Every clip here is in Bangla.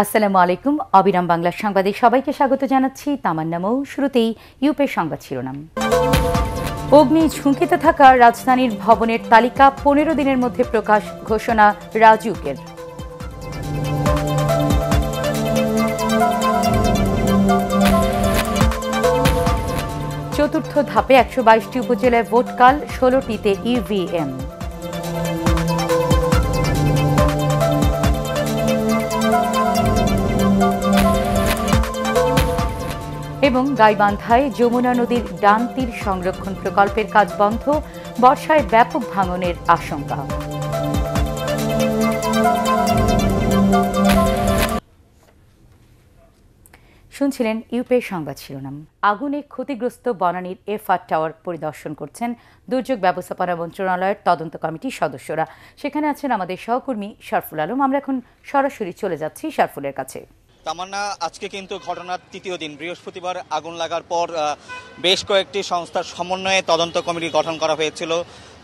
আসসালামু আলাইকুম। অবিরাম বাংলা সংবাদে সবাইকে স্বাগত জানাচ্ছি। তামান্না মৌ। শুরুতেই ইউপের সংবাদ শিরোনাম। অগ্নি ঝুঁকিতে থাকা রাজধানীর ভবনের তালিকা 15 দিনের মধ্যে প্রকাশ ঘোষণা রাজউকের। চতুর্থ ধাপে 122টি উপজেলায় ভোটকাল, 16টিতে ইভিএম। এবং গাইবান্ধায় যমুনা নদীর ডান তীর সংরক্ষণ প্রকল্পের কাজ বন্ধ, বর্ষায় ব্যাপক ভাঙনের আশঙ্কা। শুনছিলেন ইউপের সংবাদ শিরোনাম। আগুনে ক্ষতিগ্রস্ত বনানীর এফআর টাওয়ার পরিদর্শন করছেন দুর্যোগ ব্যবস্থাপনা মন্ত্রণালয়ের তদন্ত কমিটির সদস্যরা। সেখানে আছেন আমাদের সহকর্মী শরফুল আলম। আমরা এখন সরাসরি চলে যাচ্ছি শরফুলের কাছে। তামান্না, আজকে কিন্তু ঘটনার তৃতীয় দিন। বৃহস্পতিবার আগুন লাগার পর বেশ কয়েকটি সংস্থার সমন্বয়ে তদন্ত কমিটি গঠন করা হয়েছিল।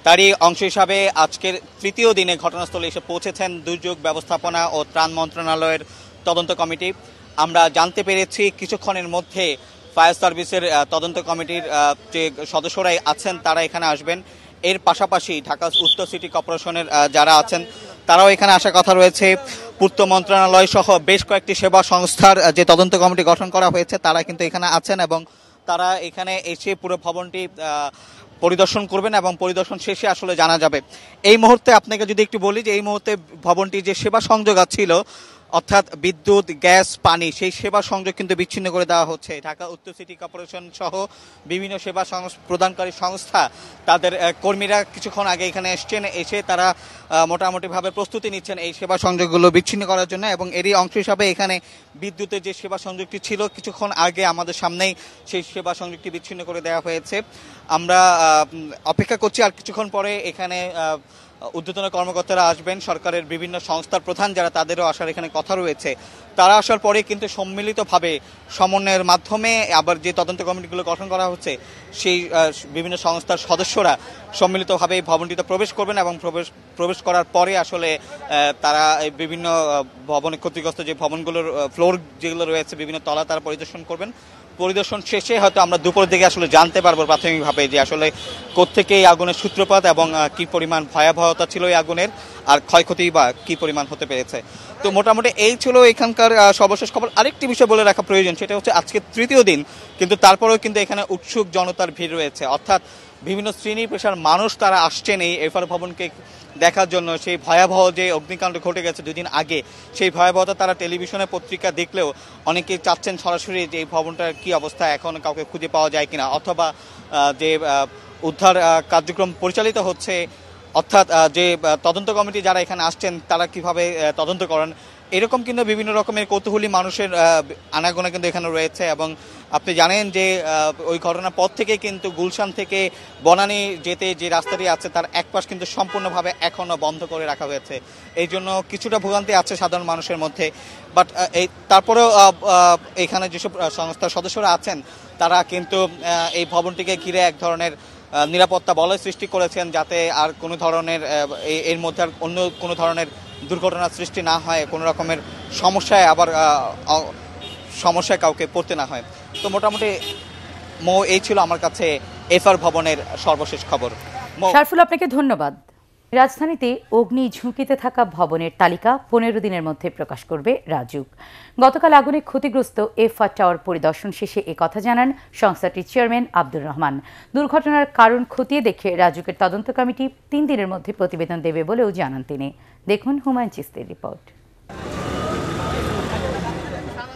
তারই অংশ হিসাবে আজকের তৃতীয় দিনে ঘটনাস্থলে এসে পৌঁছেছেন দুর্যোগ ব্যবস্থাপনা ও ত্রাণ মন্ত্রণালয়ের তদন্ত কমিটি। আমরা জানতে পেরেছি কিছুক্ষণের মধ্যে ফায়ার সার্ভিসের তদন্ত কমিটির যে সদস্যরাই আছেন তারা এখানে আসবেন। এর পাশাপাশি ঢাকা উত্তর সিটি কর্পোরেশনের যারা আছেন তারাও এখানে আসার কথা রয়েছে। পূর্ত মন্ত্রণালয় সহ বেশ কয়েকটি সেবা সংস্থার যে তদন্ত কমিটি গঠন করা হয়েছে তারা কিন্তু এখানে আছেন এবং তারা এখানে এসে পুরো ভবনটি পরিদর্শন করবেন এবং পরিদর্শন শেষে আসলে জানা যাবে। এই মুহূর্তে আপনাকে যদি একটু বলি যে এই মুহূর্তে ভবনটি যে সেবা সংযোগ ছিল, অর্থাৎ বিদ্যুৎ, গ্যাস, পানি, সেই সেবা সংযোগ কিন্তু বিচ্ছিন্ন করে দেওয়া হচ্ছে। ঢাকা উত্তর সিটি কর্পোরেশন সহ বিভিন্ন সেবা প্রদানকারী সংস্থা তাদের কর্মীরা কিছুক্ষণ আগে এখানে এসছেন, এসে তারা মোটামুটিভাবে প্রস্তুতি নিচ্ছেন এই সেবা সংযোগগুলো বিচ্ছিন্ন করার জন্য। এবং এরই অংশ হিসাবে এখানে বিদ্যুতের যে সেবা সংযোগটি ছিল কিছুক্ষণ আগে আমাদের সামনেই সেই সেবা সংযোগটি বিচ্ছিন্ন করে দেওয়া হয়েছে। আমরা অপেক্ষা করছি আর কিছুক্ষণ পরে এখানে ঊর্ধ্বতন কর্মকর্তারা আসবেন, সরকারের বিভিন্ন সংস্থার প্রধান যারা তাদেরও আসার এখানে কথা রয়েছে। তারা আসার পরে কিন্তু সম্মিলিতভাবে সমন্বয়ের মাধ্যমে আবার যে তদন্ত কমিটিগুলো গঠন করা হচ্ছে সেই বিভিন্ন সংস্থার সদস্যরা সম্মিলিতভাবে এই ভবনটিতে প্রবেশ করবেন এবং প্রবেশ করার পরে আসলে তারা বিভিন্ন ভবনে ক্ষতিগ্রস্ত যে ভবনগুলোর ফ্লোর যেগুলো রয়েছে বিভিন্ন তলা তারা পরিদর্শন করবেন। পরিদর্শন শেষে হয়তো আমরা দুপুরের দিকে আসলে জানতে পারবো প্রাথমিকভাবে যে আসলে কোত্থেকে এই আগুনের সূত্রপাত এবং কি পরিমাণ ভয়াবহতা ছিল এই আগুনের আর ক্ষয়ক্ষতি বা কি পরিমাণ হতে পেরেছে। তো মোটামুটি এই ছিল এখানকার সর্বশেষ খবর। আরেকটি বিষয় বলে রাখা প্রয়োজন, সেটা হচ্ছে আজকে তৃতীয় দিন কিন্তু তারপরেও কিন্তু এখানে উৎসুক জনতার ভিড় রয়েছে, অর্থাৎ বিভিন্ন শ্রেণী পেশার মানুষ তারা আসছেন এই এফআর ভবনকে দেখার জন্য। সেই ভয়াবহ যে অগ্নিকাণ্ড ঘটে গেছে দুদিন আগে, সেই ভয়াবহতা তারা টেলিভিশনে পত্রিকা দেখলেও অনেকেই চাচ্ছেন সরাসরি যে এই ভবনটার কি অবস্থা, এখন কাউকে খুঁজে পাওয়া যায় কিনা, অথবা যে উদ্ধার কার্যক্রম পরিচালিত হচ্ছে, অর্থাৎ যে তদন্ত কমিটি যারা এখানে আসছেন তারা কিভাবে তদন্ত করেন, এরকম কিন্তু বিভিন্ন রকমের কৌতূহলী মানুষের আনাগোনা কিন্তু এখানে রয়েছে। এবং আপনি জানেন যে ওই ঘটনার পর থেকে কিন্তু গুলশান থেকে বনানী যেতে যে রাস্তাটি আছে তার এক পাশ কিন্তু সম্পূর্ণভাবে এখনও বন্ধ করে রাখা হয়েছে। এই জন্য কিছুটা ভোগান্তি আছে সাধারণ মানুষের মধ্যে। বাট তারপরেও এখানে যেসব সংস্থার সদস্যরা আছেন তারা কিন্তু এই ভবনটিকে ঘিরে এক ধরনের নিরাপত্তা বলয় সৃষ্টি করেছেন, যাতে আর কোনো ধরনের এর মধ্যে আর অন্য কোনো ধরনের দুর্ঘটনার সৃষ্টি না হয়, কোনো রকমের সমস্যায় কাউকে পড়তে না হয়। তো মোটামুটি এই ছিল আমার কাছে এফআর ভবনের সর্বশেষ খবর। শরফুল, আপনাকে ধন্যবাদ। রাজধানীতে অগ্নি ঝুঁকিতে থাকা ভবনের তালিকা 15 দিনের মধ্যে প্রকাশ করবে রাজউক। গতকাল আগুনে ক্ষতিগ্রস্ত এফআর টাওয়ার পরিদর্শন শেষে একথা জানান সংস্থাটির চেয়ারম্যান আব্দুর রহমান। দুর্ঘটনার কারণ খতিয়ে দেখে রাজউকের তদন্ত কমিটি 3 দিনের মধ্যে প্রতিবেদন দেবে বলেও জানান তিনি। দেখুন হুমায়ুন চিস্তির রিপোর্ট।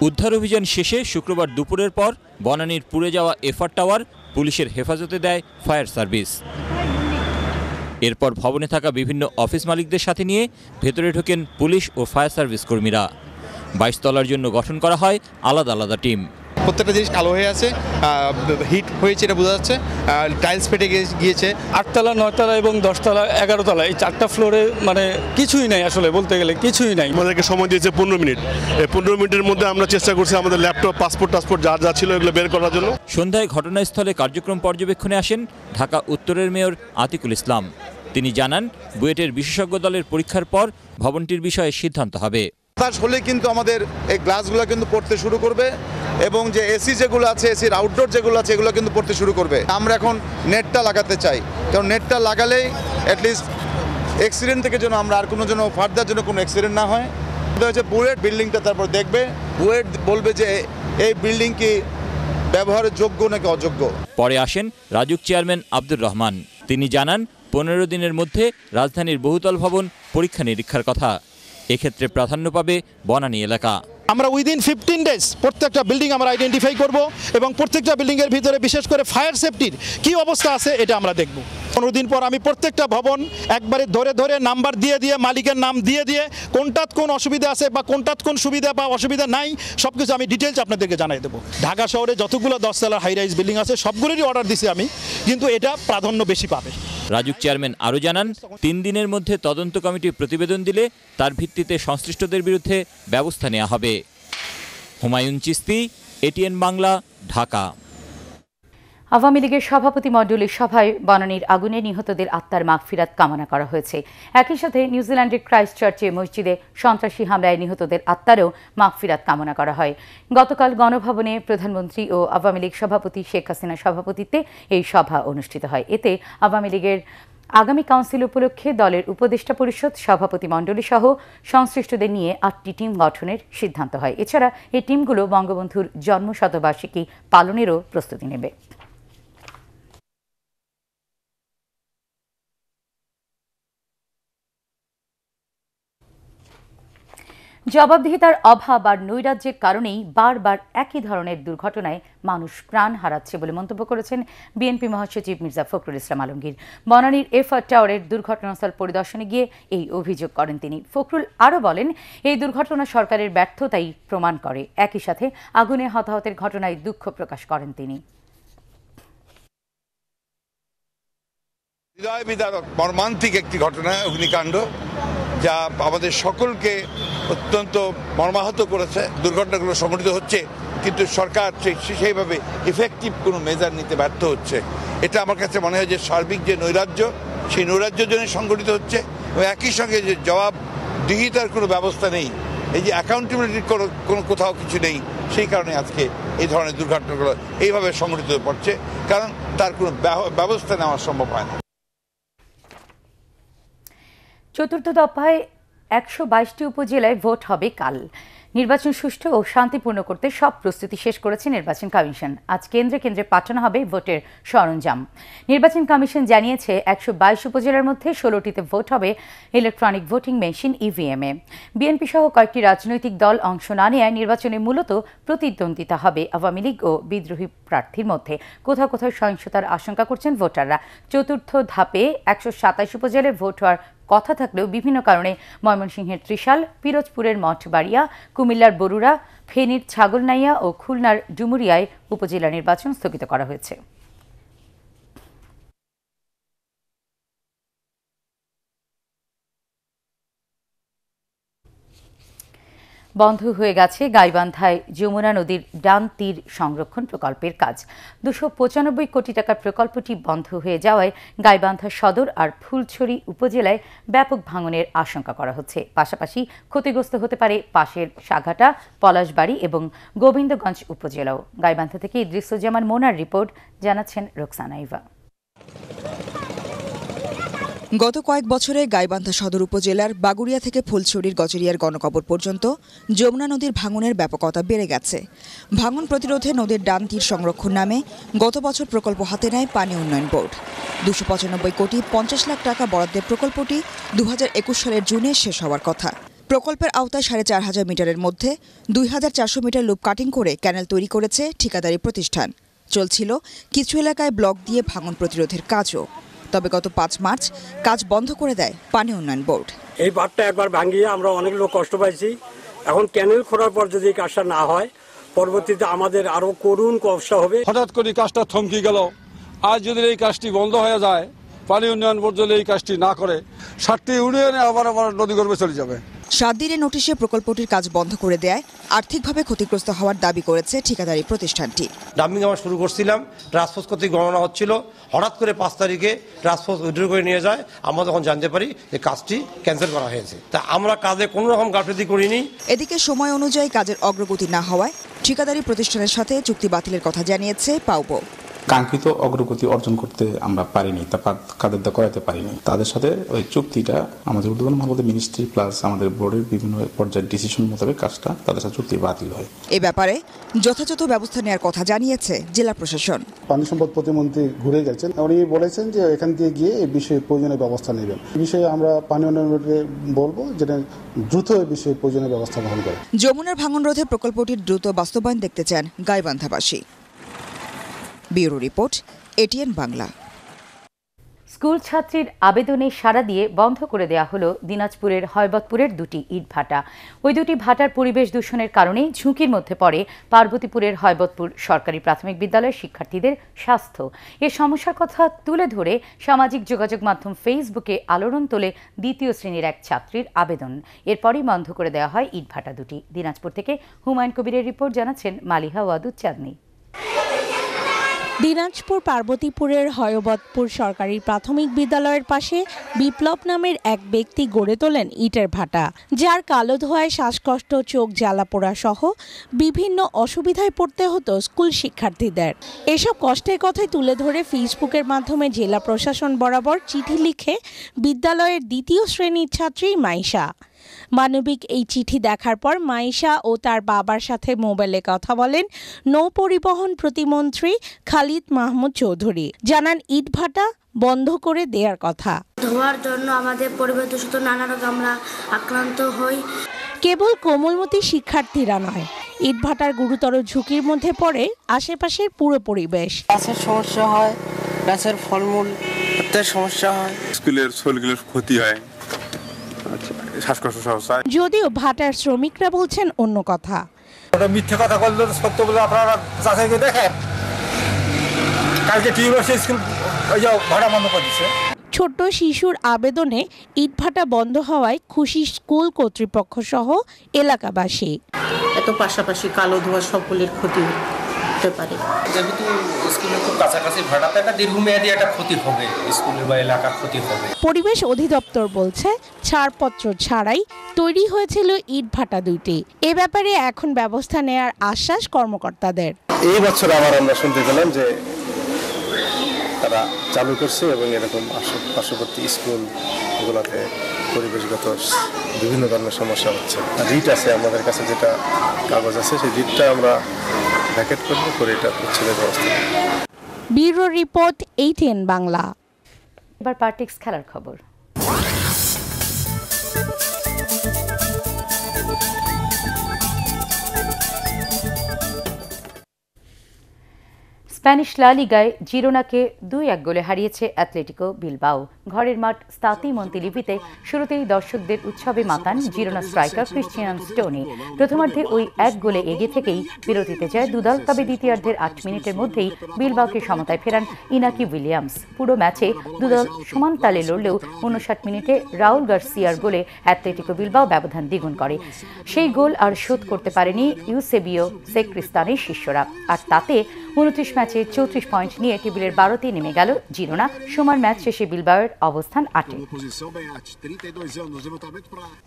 উদ্ধার অভিযান শেষে শুক্রবার দুপুরের পর বনানীর পুড়ে যাওয়া এফআর টাওয়ার পুলিশের হেফাজতে দেয় ফায়ার সার্ভিস। এরপর ভবনে থাকা বিভিন্ন অফিস মালিকদের সাথে নিয়ে ভেতরে ঢোকেন পুলিশ ও ফায়ার সার্ভিস কর্মীরা। 22 তলার জন্য গঠন করা হয় আলাদা আলাদা টিম। প্রত্যেকটা জিনিস কালো হয়ে আছে, হিট হয়েছে এটা বোঝা যাচ্ছে, টাইলস ফেটে গিয়েছে। 8 তলা, 9 তলা এবং 10 তলা, 11 তলা, এই 4টা ফ্লোরে মানে কিছুই নাই, আসলে বলতে গেলে কিছুই নাই। আমাদেরকে সময় দিয়েছে 15 মিনিট। এই 15 মিনিটের মধ্যে আমরা চেষ্টা করছি আমাদের ল্যাপটপ, পাসপোর্ট যা ছিল এগুলো বের করার জন্য। সন্ধ্যায় ঘটনাস্থলে কার্যক্রম পর্যবেক্ষণে আসেন ঢাকা উত্তরের মেয়র আতিকুল ইসলাম। তিনি জানান, বুয়েটের বিশেষজ্ঞ দলের পরীক্ষার পর ভবনটির বিষয়ে সিদ্ধান্ত হবে। বাতাস হলে কিন্তু আমাদের এই গ্লাসগুলো কিন্তু পড়তে শুরু করবে এবং যে এসি যেগুলো আছে, এসির আউটডোর যেগুলো আছে, এগুলো কিন্তু পড়তে শুরু করবে। আমরা এখন নেটটা লাগাতে চাই, কারণ নেটটা লাগালেই অ্যাটলিস্ট অ্যাক্সিডেন্ট থেকে যেন আমরা আর কোনো যেন ফার্দার যেন কোনো অ্যাক্সিডেন্ট না হয়। এটা হচ্ছে বুয়েট বিল্ডিংটা, তারপর দেখবে বুয়েট বলবে যে এই বিল্ডিং কি ব্যবহারের যোগ্য নাকি অযোগ্য। পরে আসেন রাজুক চেয়ারম্যান আব্দুর রহমান। তিনি জানান 15 দিনের মধ্যে রাজধানীর বহুতল ভবন পরীক্ষা নিরীক্ষার কথা। এক্ষেত্রে প্রাধান্য পাবে বনানী এলাকা। আমরা উইদিন 15 ডেজ প্রত্যেকটা বিল্ডিং আমরা আইডেন্টিফাই করব এবং প্রত্যেকটা বিল্ডিংয়ের ভিতরে বিশেষ করে ফায়ার সেফটির কী অবস্থা আছে এটা আমরা দেখব। 15 দিন পর আমি প্রত্যেকটা ভবন একবারে ধরে ধরে নাম্বার দিয়ে দিয়ে মালিকের নাম দিয়ে দিয়ে কোনটাত কোন অসুবিধা আছে বা কোনটাত কোন সুবিধা বা অসুবিধা নাই সব কিছু আমি ডিটেলস আপনাদেরকে জানাই দেবো। ঢাকা শহরে যতগুলো 10 তলার হাই রাইজ বিল্ডিং আছে সবগুলোরই অর্ডার দিছি আমি, কিন্তু এটা প্রাধান্য বেশি পাবে। রাজুক চেয়ারম্যান আরও জানান 3 দিনের মধ্যে তদন্ত কমিটি প্রতিবেদন দিলে তার ভিত্তিতে সংশ্লিষ্টদের বিরুদ্ধে ব্যবস্থা নেওয়া হবে। হুমায়ুন চিস্তি, এটিএন বাংলা, ঢাকা। আওয়ামী লীগের সভাপতি মণ্ডলীর সভায় বনানীর আগুনে নিহতদের আত্মার মাগফিরাত কামনা করা হয়েছে। একই সাথে নিউজিল্যান্ডের ক্রাইস্টচার্চে মসজিদে সন্ত্রাসী হামলায় নিহতদের আত্মারও মাগফিরাত কামনা করা হয়। গতকাল গণভবনে প্রধানমন্ত্রী ও আওয়ামী লীগ সভাপতি শেখ হাসিনার সভাপতিত্বে এই সভা অনুষ্ঠিত হয়। এতে আওয়ামী লীগের আগামী কাউন্সিল উপলক্ষে দলের উপদেষ্টা পরিষদ, সভাপতি মণ্ডলী সহ সংশ্লিষ্টদের নিয়ে 8টি টিম গঠনের সিদ্ধান্ত হয়। এছাড়া এই টিমগুলো বঙ্গবন্ধুর জন্মশতবার্ষিকী পালনেরও প্রস্তুতি নেবে। জবাবদিহিতার অভাব আর নৈরাজ্যের কারণেই বারবার একই ধরনের দুর্ঘটনায় মানুষ প্রাণ হারাচ্ছে বলে মন্তব্য করেছেন বিএনপি মহাসচিব মির্জা ফখরুল ইসলাম আলমগীর। বনানীর এফআর টাওয়ারের দুর্ঘটনাস্থল পরিদর্শনে গিয়ে এই অভিযোগ করেন তিনি। ফখরুল আরও বলেন, এই দুর্ঘটনা সরকারের ব্যর্থতাই প্রমাণ করে। একই সাথে আগুনে হতাহতের ঘটনায় দুঃখ প্রকাশ করেন তিনি। হৃদয় বিদারক মর্মান্তিক একটি ঘটনা, অগ্নিকাণ্ড, যা আমাদের সকলকে অত্যন্ত মর্মাহত করেছে। দুর্ঘটনাগুলো সংঘটিত হচ্ছে, কিন্তু সরকার সেইভাবে ইফেক্টিভ কোনো মেজার নিতে ব্যর্থ হচ্ছে। এটা আমার কাছে মনে হয় যে সার্বিক যে নৈরাজ্য, সেই নৈরাজ্যের জন্য সংঘটিত হচ্ছে এবং একই সঙ্গে যে জবাবদিহিতার কোনো ব্যবস্থা নেই, এই যে অ্যাকাউন্টেবিলিটির কোনো কোথাও কিছু নেই, সেই কারণে আজকে এই ধরনের দুর্ঘটনাগুলো এইভাবে সংঘটিত হয়ে পড়ছে, কারণ তার কোনো ব্যবস্থা নেওয়া সম্ভব হয় না। চতুর্থ দফায় 122টি উপজেলায় ভোট হবে কাল। নির্বাচন সুষ্ঠু ও শান্তিপূর্ণ করতে সব প্রস্তুতি শেষ করেছে নির্বাচন কমিশন। আজ কেন্দ্রে কেন্দ্রে পাঠানো হবে ভোটের সরঞ্জাম। নির্বাচন কমিশন জানিয়েছে 122 উপজেলার মধ্যে 16টিতে ভোট হবে ইলেকট্রনিক ভোটিং মেশিন ইভিএমে। বিএনপি সহ কয়েকটি রাজনৈতিক দল অংশ না নেয় নির্বাচনে মূলত প্রতিদ্বন্দ্বিতা হবে আওয়ামী লীগ ও বিদ্রোহী প্রার্থীর মধ্যে। কোথাও কোথাও সহিংসতার আশঙ্কা করছেন ভোটাররা। চতুর্থ ধাপে 127 উপজেলায় ভোট হওয়ার কথা থাকলেও বিভিন্ন কারণে ময়মনসিংহের ত্রিশাল, পিরোজপুরের মঠবাড়িয়া, কুমিল্লার বরুড়া, ফেনীর ছাগলনাইয়া ও খুলনার ডুমুরিয়ায় উপজেলা নির্বাচন স্থগিত করা হয়েছে। বন্ধ হয়ে গেছে গাইবান্ধায় যমুনা নদীর ডান তীর সংরক্ষণ প্রকল্পের কাজ। 295 কোটি টাকার প্রকল্পটি বন্ধ হয়ে যাওয়ায় গাইবান্ধা সদর আর ফুলছড়ি উপজেলায় ব্যাপক ভাঙনের আশঙ্কা করা হচ্ছে। পাশাপাশি ক্ষতিগ্রস্ত হতে পারে পাশের সাঘাটা, পলাশবাড়ি এবং গোবিন্দগঞ্জ উপজেলাও। গাইবান্ধা থেকে ইদ্রিসুজ্জামান মোনার রিপোর্ট, জানাচ্ছেন রোকসানা ইভা। গত কয়েক বছরে গাইবান্ধা সদর উপজেলার বাগুড়িয়া থেকে ফুলছড়ির গজরিয়ার গণকবর পর্যন্ত যমুনা নদীর ভাঙনের ব্যাপকতা বেড়ে গেছে। ভাঙন প্রতিরোধে নদীর ডান তীর সংরক্ষণ নামে গত বছর প্রকল্প হাতে নেয় পানি উন্নয়ন বোর্ড। 295 কোটি 50 লাখ টাকা বরাদ্দের প্রকল্পটি 2021 সালের জুনে শেষ হওয়ার কথা। প্রকল্পের আওতায় 4500 মিটারের মধ্যে 2400 মিটার লুপ কাটিং করে ক্যানেল তৈরি করেছে ঠিকাদারি প্রতিষ্ঠান। চলছিল কিছু এলাকায় ব্লক দিয়ে ভাঙন প্রতিরোধের কাজও। তবে গত 5 মার্চ কাজ বন্ধ করে দেয় পানি উন্নয়ন বোর্ড। এই বাঁধটা একবার ভাঙিয়ে আমরা অনেক লোক কষ্ট পাইছি। এখন ক্যানেল খোঁড়ার পর যদি কাজটা না হয়, পরবর্তীতে আমাদের আরো করুণ কষ্ট হবে। হঠাৎ করে কাজটা থমকে গেল। আজ যদি এই কাজটি বন্ধ হয়ে যায়, পানি উন্নয়ন বোর্ড যদি এই কাজটি না করে, 7টি ইউনিয়নে আবার নদী গর্ভে চলে যাবে। 7 দিনের নোটিশে প্রকল্পটির কাজ বন্ধ করে দেয় আর্থিকভাবে ক্ষতিগ্রস্ত হওয়ার দাবি করেছে ঠিকাদারি প্রতিষ্ঠানটি। ডাম্পিং আমরা শুরু করছিলাম, ট্রান্সপোর্ট কর্তৃক গণনা হচ্ছিল, হঠাৎ করে 5 তারিখে ট্রান্সপোর্ট উইথড্র করে নিয়ে যায়। আমরা তখন জানতে পারি যে কাজটি ক্যান্সেল করা হয়েছে। তা আমরা কাজে কোনো রকম গাফিলতি করিনি। এদিকে সময় অনুযায়ী কাজের অগ্রগতি না হওয়ায় ঠিকাদারি প্রতিষ্ঠানের সাথে চুক্তি বাতিলের কথা জানিয়েছে পাউবো। কাঙ্ক্ষিত অগ্রগতি অর্জন করতে আমরা পারিনি, তা কাদের দা করাতে পারিনি। তাদের সাথে ওই চুক্তিটা আমাদের উদ্বোধন মহলে মিনিস্ট্রি প্লাস আমাদের বোর্ডের বিভিন্ন পর্যায়ের ডিসিশন মোতাবেক কাজটা তাদের সাথে চুক্তি বাতিল হয়। এ ব্যাপারে যথাযথ ব্যবস্থা নেওয়ার কথা জানিয়েছে জেলা প্রশাসন। পানি সম্পদ প্রতিমন্ত্রী ঘুরে গেছেন, উনি বলেছেন যে এখান দিয়ে গিয়ে এই বিষয়ে প্রয়োজনীয় ব্যবস্থা নেবেন। এই বিষয়ে আমরা পানি উন্নয়ন বোর্ডকে বলবো যেটা দ্রুত এই বিষয়ে প্রয়োজনীয় ব্যবস্থা গ্রহণ করে। যমুনার ভাঙন রোধে প্রকল্পটির দ্রুত বাস্তবায়ন দেখতে চান গাইবান্ধাবাসী। Bureau report, ATN Bangla. School ছাত্রীর আবেদনে সাড়া দিয়ে বন্ধ করে দেওয়া হলো দিনাজপুরের হয়বতপুরের 2টি ইটভাটা। ওই 2টি ভাটার পরিবেশ দূষণের কারণে ঝুঁকির মধ্যে পড়ে পার্বতীপুরের হয়বতপুর সরকারি প্রাথমিক বিদ্যালয়ের শিক্ষার্থীদের স্বাস্থ্য। এ সমস্যার কথা তুলে ধরে সামাজিক যোগাযোগ মাধ্যম ফেসবুকে আলোড়ন তোলে 2য় শ্রেণীর এক ছাত্রীর আবেদন। এরপরই বন্ধ করে দেওয়া হয় ইটভাটা 2টি। দিনাজপুর থেকে হুমায়ুন কবিরের রিপোর্ট, জানাচ্ছেন মালিহা ওয়াদুদ-চাঁদনী। দিনাজপুর পার্বতীপুরের হয়বতপুর সরকারি প্রাথমিক বিদ্যালয়ের পাশে বিপ্লব নামের এক ব্যক্তি গড়ে তোলেন ইটের ভাটা, যার কালো ধোঁয়ায় শ্বাসকষ্ট, চোখ জ্বালা পোড়া সহ বিভিন্ন অসুবিধায় পড়তে হতো স্কুল শিক্ষার্থীদের। এসব কষ্টের কথাই তুলে ধরে ফেসবুকের মাধ্যমে জেলা প্রশাসন বরাবর চিঠি লিখে বিদ্যালয়ের 2য় শ্রেণীর ছাত্রী মাইশা। মানবিক এই চিঠি দেখার পর মাইশা ও তার বাবার সাথে মোবাইলে কথা বলেন নৌ পরিবহন প্রতিমন্ত্রী খালিদ মাহমুদ চৌধুরী। জানান ইটভাটা বন্ধ করে দেওয়ার কথা। ধোঁয়ার জন্য আমাদের পরিবেশ দূষিত নানা রকম আমরা আক্রান্ত হই। কেবল কোমলমতি শিক্ষার্থীরা নয়, ইটভাটার গুরুতর ঝুঁকির মধ্যে পড়ে আশেপাশের পুরো পরিবেশ। গাছের সমস্যা হয়, গাছের ফলমূল সমস্যা হয়, স্কুলের শরীরের ক্ষতি হয়। যদিও ভাটার শ্রমিকরা বলছেন অন্য কথা। মিথ্যে কথা বললে সত্য বলে আপনারা যাচাই করে দেখেন। কালকে স্কুল ভাড়া বন্ধ করে দিচ্ছে। ছোট্ট শিশুর আবেদনে ইটভাটা বন্ধ হওয়ায় খুশি স্কুল কর্তৃপক্ষ সহ এলাকাবাসী। এত পাশাপাশি কালো ধোঁয়া সকলের ক্ষতি হতে পারে। যেহেতু স্কুলের খুব কাছাকাছি ভাড়াতে একটা দীর্ঘমেয়াদী একটা ক্ষতি হবে, স্কুলের বা এলাকার ক্ষতি হবে। পরিবেশ অধিদপ্তর বলছে ছাড়পত্র ছাড়াই তৈরি হয়েছিল ইটভাটা 2টি। এ ব্যাপারে এখন ব্যবস্থা নেয়ার আশ্বাস কর্মকর্তাদের। এই বছর আবার আমরা শুনতে পেলাম যে তারা চালু করছে এবং এরকম পার্শ্ববর্তী স্কুলগুলোতে পরিবেশগত বিভিন্ন ধরনের সমস্যা হচ্ছে। রিট আছে আমাদের কাছে, যেটা কাগজ আছে সেই রিটটা আমরা ভ্যাকেট করবো করে এটা উচ্ছেদের ব্যবস্থা। Bureau report, ATN Bangla. এবার পার্টিক্স খেলার খবর। স্প্যানিশ লা লিগায় জিরোনাকে 2-1 গোলে হারিয়েছে অ্যাথলেটিকো বিলবাও। ঘরের মাঠ স্তাতি মন্তেলিভিতে শুরুতেই দর্শকদের উৎসবে মাতান জিরোনা স্ট্রাইকার ক্রিশ্চিয়ান স্টোনি। প্রথমার্ধে ওই 1 গোলে এগিয়ে থেকেই বিরতিতে যায় দুদল, তবে দ্বিতীয়ার্ধের 8 মিনিটের মধ্যেই বিলবাওকে সমতায় ফেরান ইনাকি উইলিয়ামস। পুরো ম্যাচে দুদল সমান তালে লড়লেও 59 মিনিটে রাউল গার্সিয়ার গোলে অ্যাথলেটিকো বিলবাও ব্যবধান দ্বিগুণ করে। সেই গোল আর শোধ করতে পারেনি ইউসেবিও সেক্রিস্তানের শিষ্যরা, আর তাতে 29 ম্যাচে 34 পয়েন্ট নিয়ে টেবিলের 12তে নেমে গেল জিরোনা। সমান ম্যাচ শেষে বিলবাওয়ের অবস্থান 8-এ।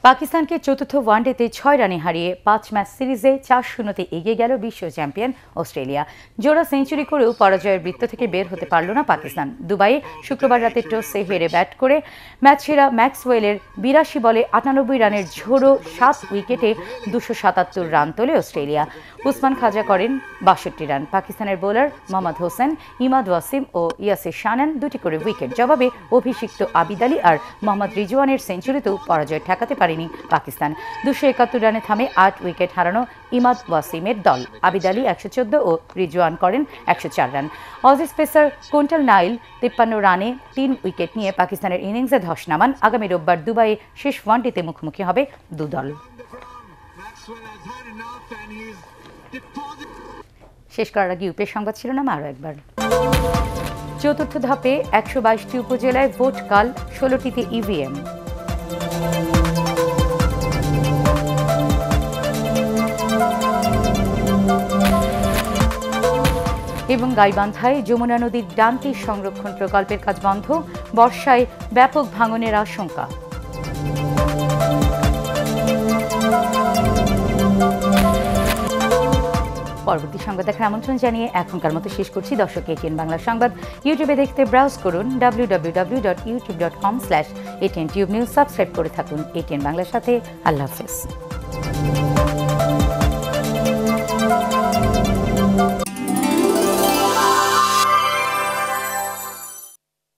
পাকিস্তানকে চতুর্থ ওয়ানডেতে 6 রানে হারিয়ে 5 ম্যাচ সিরিজে 4-0 এগিয়ে গেল বিশ্ব চ্যাম্পিয়ন অস্ট্রেলিয়া। জোড়া সেঞ্চুরি করেও পরাজয়ের বৃত্ত থেকে বের হতে পারল না পাকিস্তান। দুবাইয়ে শুক্রবার রাতে টসে হেরে ব্যাট করে ম্যাচ সেরা ম্যাক্সওয়েলের 82 বলে 98 রানের ঝোড়ো 7 উইকেটে 277 রান তোলে অস্ট্রেলিয়া। উসমান খাজা করেন 62 রান। পাকিস্তানের বোলার মোহাম্মদ হোসেন, ইমাদ ওয়াসিম ও ইয়াসির শানান 2টি করে উইকেট। জবাবে অভিষিক্ত আবিদ আলী আর মোহাম্মদ রিজওয়ানের সেঞ্চুরিতেও পরাজয় ঠেকাতে পারেনি পাকিস্তান। 271 রানে থামে 8 উইকেট হারানো ইমাদ ওয়াসিমের দল। আবিদ আলী 114 ও রিজওয়ান করেন 104 রান। অজিজ পেসার কোন্টাল নাইল 53 রানে 3 উইকেট নিয়ে পাকিস্তানের ইনিংসে ধস নামান। আগামী রোববার দুবাইয়ে শেষ ওয়ানডেতে মুখোমুখি হবে দুদল। শেষ করার আগে ইউপি সংবাদ শিরোনাম আরও একবার। চতুর্থ ধাপে 122টি উপজেলায় ভোট কাল, 16টিতে ইভিএম। এবং গাইবান্ধায় যমুনা নদীর ডান তীর সংরক্ষণ প্রকল্পের কাজ বন্ধ, বর্ষায় ব্যাপক ভাঙনের আশঙ্কা। পরবর্তী সংবাদ দেখার আমন্ত্রণ জানিয়ে এখনকার মতো শেষ করছি। দর্শক, এটিএন বাংলা সংবাদ ইউটিউবে দেখতে ব্রাউজ করুন www.youtube.com/ATN Tube News। সাবস্ক্রাইব করে থাকুন এটিএন বাংলার সাথে। আল্লাহ হাফেজ।